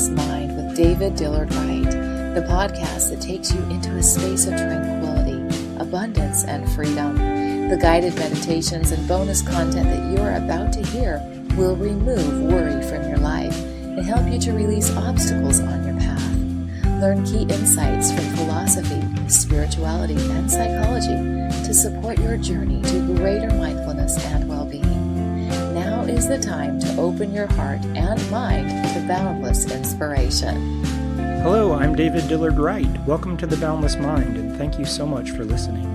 Boundless Mind with David Dillard-Wright, the podcast that takes you into a space of tranquility, abundance, and freedom. The guided meditations and bonus content that you are about to hear will remove worry from your life and help you to release obstacles on your path. Learn key insights from philosophy, spirituality, and psychology to support your journey to greater mindfulness and well-being. Now is the time to open your heart and mind to boundless inspiration. Hello, I'm David Dillard-Wright. Welcome to the Boundless Mind, and thank you so much for listening.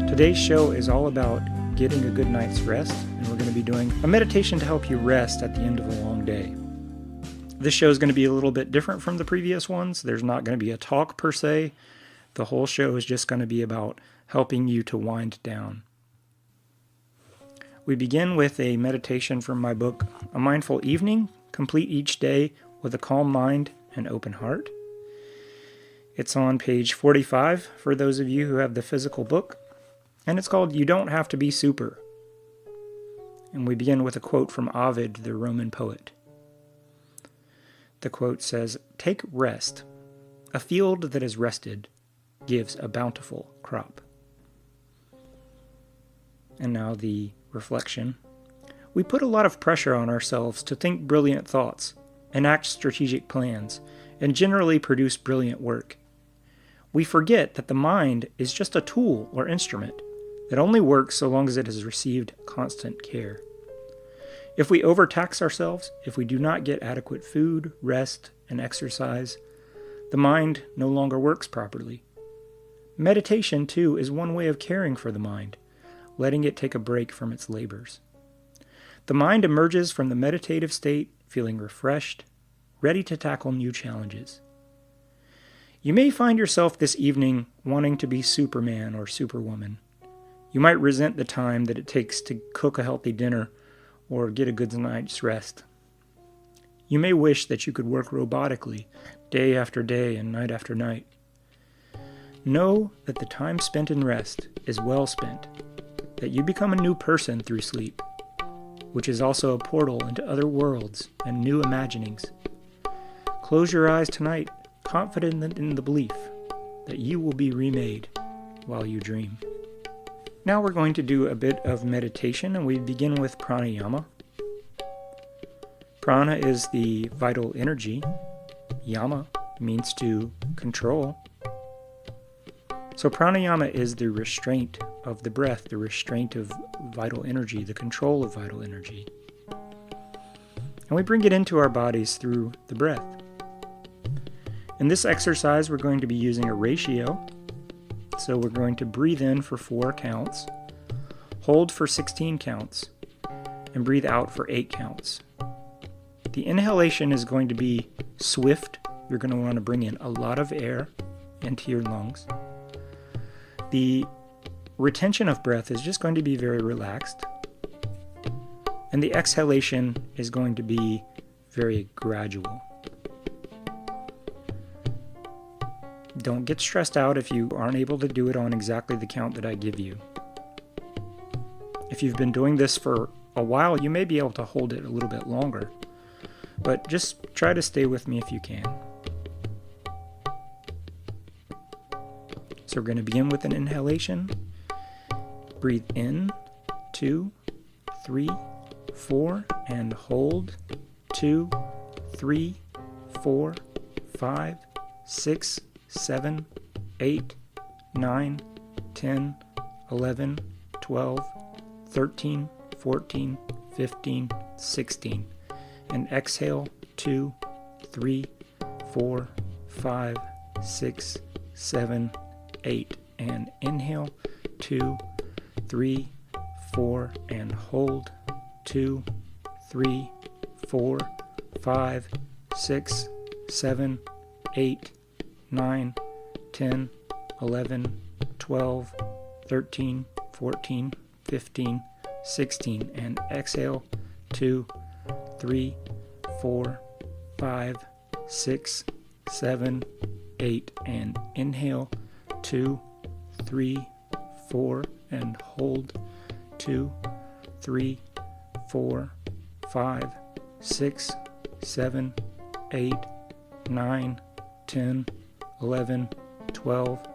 Today's show is all about getting a good night's rest, and we're going to be doing a meditation to help you rest at the end of a long day. This show is going to be a little bit different from the previous ones. There's not going to be a talk per se. The whole show is just going to be about helping you to wind down. We begin with a meditation from my book, A Mindful Evening, Complete Each Day with a Calm Mind and Open Heart. It's on page 45 for those of you who have the physical book, and it's called You Don't Have to Be Super. And we begin with a quote from Ovid, the Roman poet. The quote says, "Take rest. A field that is rested gives a bountiful crop." And now the reflection. We put a lot of pressure on ourselves to think brilliant thoughts, enact strategic plans, and generally produce brilliant work. We forget that the mind is just a tool or instrument that only works so long as it has received constant care. If we overtax ourselves, if we do not get adequate food, rest, and exercise, the mind no longer works properly. Meditation, too, is one way of caring for the mind, letting it take a break from its labors. The mind emerges from the meditative state feeling refreshed, ready to tackle new challenges. You may find yourself this evening wanting to be Superman or Superwoman. You might resent the time that it takes to cook a healthy dinner or get a good night's rest. You may wish that you could work robotically day after day and night after night. Know that the time spent in rest is well spent, that you become a new person through sleep, which is also a portal into other worlds and new imaginings. Close your eyes tonight, confident in the belief that you will be remade while you dream. Now we're going to do a bit of meditation, and we begin with pranayama. Prana is the vital energy. Yama means to control. So pranayama is the restraint of the breath, the restraint of vital energy, the control of vital energy. And we bring it into our bodies through the breath. In this exercise, we're going to be using a ratio. So we're going to breathe in for 4 counts, hold for 16 counts, and breathe out for 8 counts. The inhalation is going to be swift. You're going to want to bring in a lot of air into your lungs. The retention of breath is just going to be very relaxed. And the exhalation is going to be very gradual. Don't get stressed out if you aren't able to do it on exactly the count that I give you. If you've been doing this for a while, you may be able to hold it a little bit longer. But just try to stay with me if you can. So we're going to begin with an inhalation. Breathe in, 2, 3, 4, and hold, 2, 3, 4, 5, 6, 7, 8, 9, 10, 11, 12, 13, 14, 15, 16. And exhale, 2, 3, 4, 5, 6, 7, 8. And inhale, 2, 3, 4, and hold, 2, 3, 4, 5, 6, 7, 8, 9, 10, 11, 12, 13, 14, 15, 16. And exhale, 2, 3, 4, 5, 6, 7, 8. And inhale, 2, 3, 4, and hold, 2, 3, 4, 5, 6, 7, 8, 9, 10, 11, 12,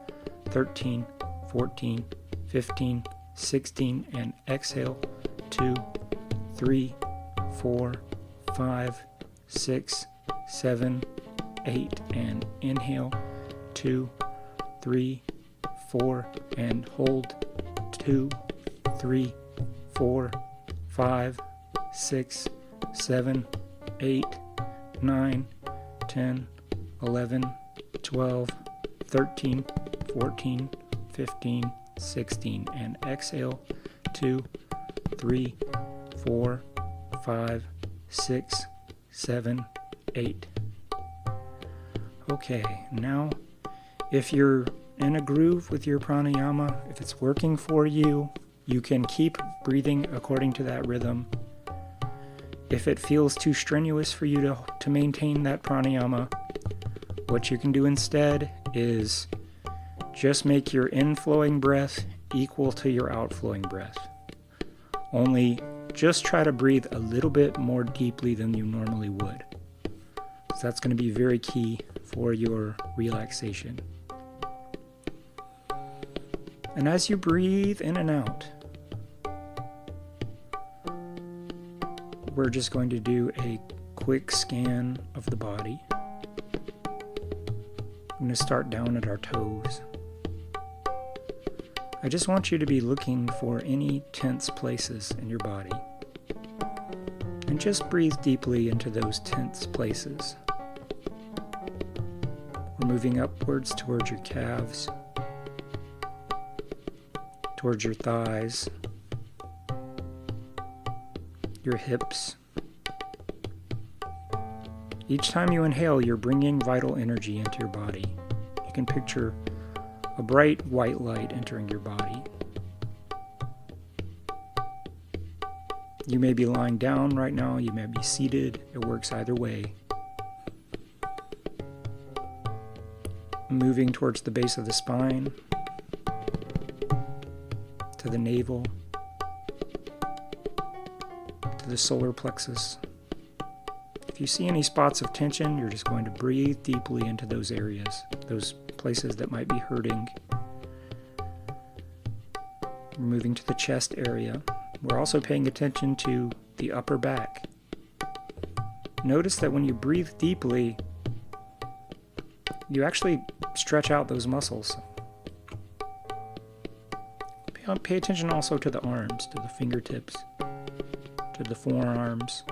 13, 14, 15, 16, and exhale 2, 3, 4, 5, 6, 7, 8, and inhale 2, 3, 4, and hold 2, 3, 4, 5, 6, 7, 8, 9, 10, 11, 12, 13, 14, 15, 16, and exhale 2, 3, 4, 5, 6, 7, 8. Okay, now if you're in a groove with your pranayama, if it's working for you, you can keep breathing according to that rhythm. If it feels too strenuous for you to maintain that pranayama, what you can do instead is just make your inflowing breath equal to your outflowing breath. Only just try to breathe a little bit more deeply than you normally would. So that's going to be very key for your relaxation. And as you breathe in and out, we're just going to do a quick scan of the body. I'm going to start down at our toes. I just want you to be looking for any tense places in your body. And just breathe deeply into those tense places. We're moving upwards towards your calves, towards your thighs, your hips. Each time you inhale, you're bringing vital energy into your body. You can picture a bright white light entering your body. You may be lying down right now, you may be seated, it works either way. Moving towards the base of the spine, to the navel, to the solar plexus. If you see any spots of tension, you're just going to breathe deeply into those areas, those places that might be hurting. We're moving to the chest area. We're also paying attention to the upper back. Notice that when you breathe deeply, you actually stretch out those muscles. Pay attention also to the arms, to the fingertips, to the forearms,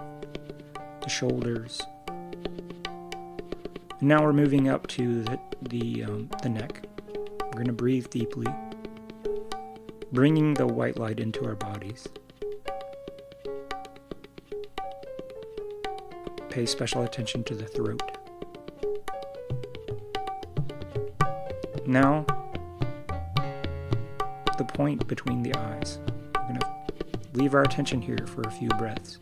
the shoulders. And now we're moving up to the neck. We're going to breathe deeply, bringing the white light into our bodies. Pay special attention to the throat. Now, the point between the eyes. We're going to leave our attention here for a few breaths.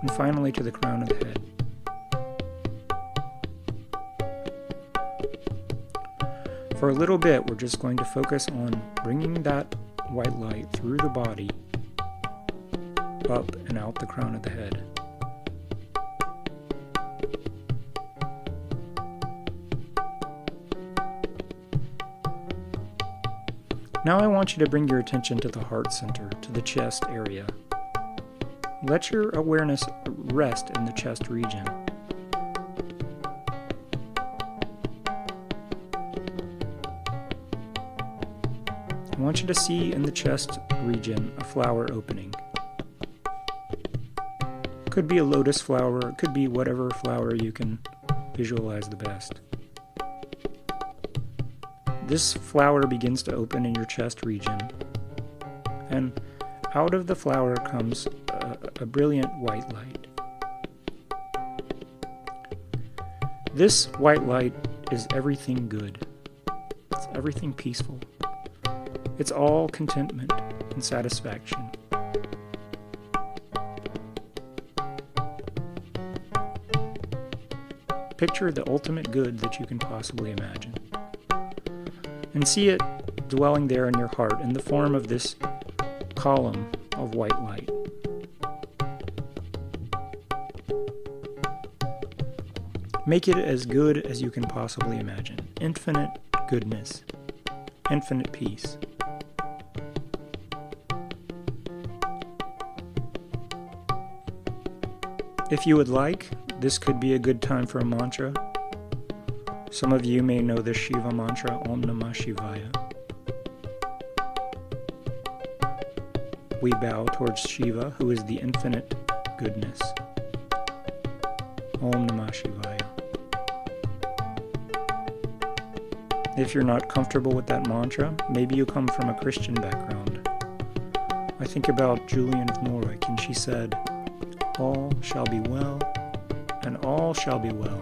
And finally to the crown of the head. For a little bit, we're just going to focus on bringing that white light through the body, up and out the crown of the head. Now I want you to bring your attention to the heart center, to the chest area. Let your awareness rest in the chest region. I want you to see in the chest region a flower opening. It could be a lotus flower, it could be whatever flower you can visualize the best. This flower begins to open in your chest region, and out of the flower comes a brilliant white light. This white light is everything good. It's everything peaceful. It's all contentment and satisfaction. Picture the ultimate good that you can possibly imagine. And see it dwelling there in your heart in the form of this column of white light. Make it as good as you can possibly imagine. Infinite goodness. Infinite peace. If you would like, this could be a good time for a mantra. Some of you may know the Shiva mantra, Om Namah Shivaya. We bow towards Shiva, who is the infinite goodness. Om Namah Shivaya. If you're not comfortable with that mantra, maybe you come from a Christian background. I think about Julian of Norwich, and she said, all shall be well, and all shall be well,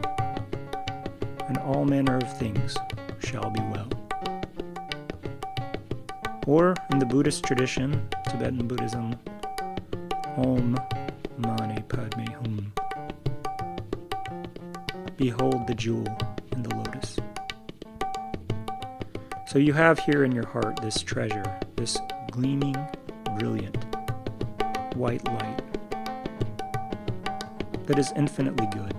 and all manner of things shall be well. Or, in the Buddhist tradition, Tibetan Buddhism, Om Mani Padme Hum. Behold the jewel in the lotus. So you have here in your heart this treasure, this gleaming, brilliant, white light that is infinitely good.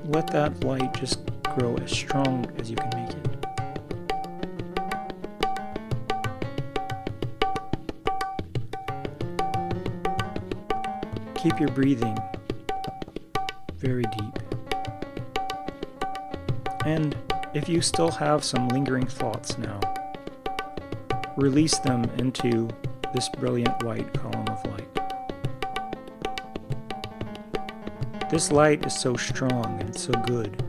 Let that light just grow as strong as you can make it. Keep your breathing very deep. And if you still have some lingering thoughts now, release them into this brilliant white column of light. This light is so strong and so good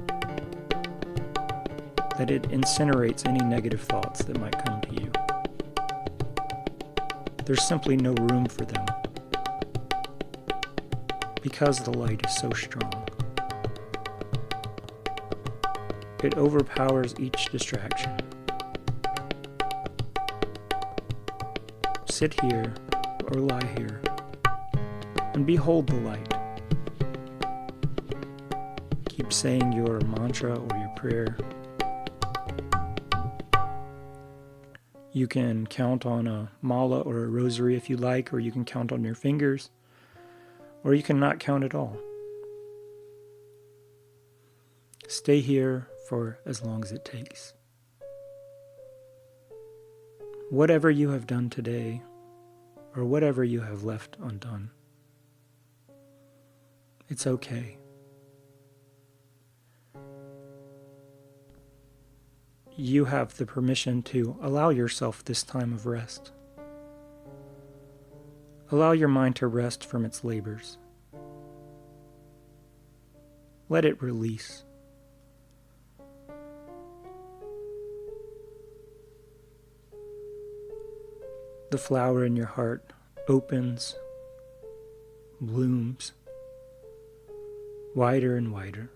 that it incinerates any negative thoughts that might come to you. There's simply no room for them because the light is so strong. It overpowers each distraction. Sit here or lie here and behold the light. Keep saying your mantra or your prayer. You can count on a mala or a rosary if you like, or you can count on your fingers, or you can not count at all. Stay here for as long as it takes. Whatever you have done today, or whatever you have left undone, it's okay. You have the permission to allow yourself this time of rest. Allow your mind to rest from its labors. Let it release. The flower in your heart opens, blooms, wider and wider.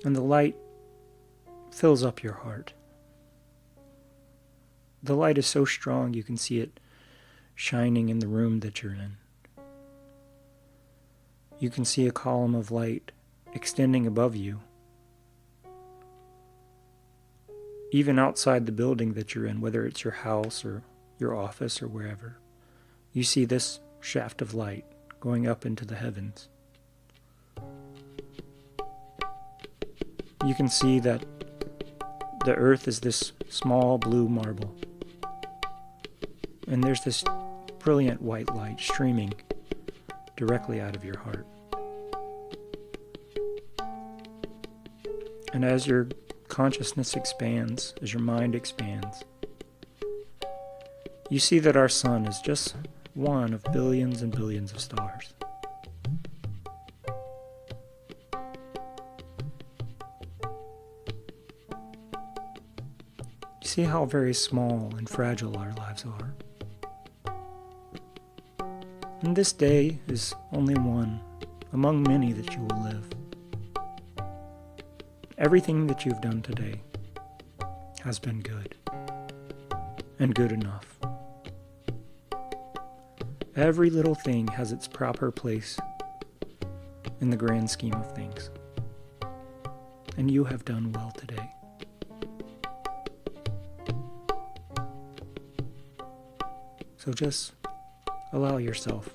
And the light fills up your heart. The light is so strong you can see it shining in the room that you're in. You can see a column of light extending above you. Even outside the building that you're in, whether it's your house or your office or wherever, you see this shaft of light going up into the heavens. You can see that the earth is this small blue marble, and there's this brilliant white light streaming directly out of your heart. And as your consciousness expands, as your mind expands, you see that our sun is just one of billions and billions of stars. You see how very small and fragile our lives are. And this day is only one among many that you will live. Everything that you've done today has been good and good enough. Every little thing has its proper place in the grand scheme of things. And you have done well today. So just allow yourself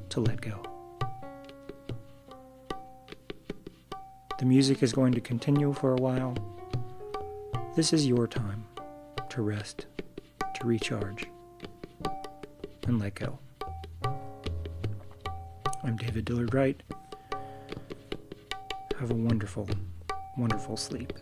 to let go. The music is going to continue for a while. This is your time to rest, to recharge, and let go. I'm David Dillard-Wright. Have a wonderful, wonderful sleep.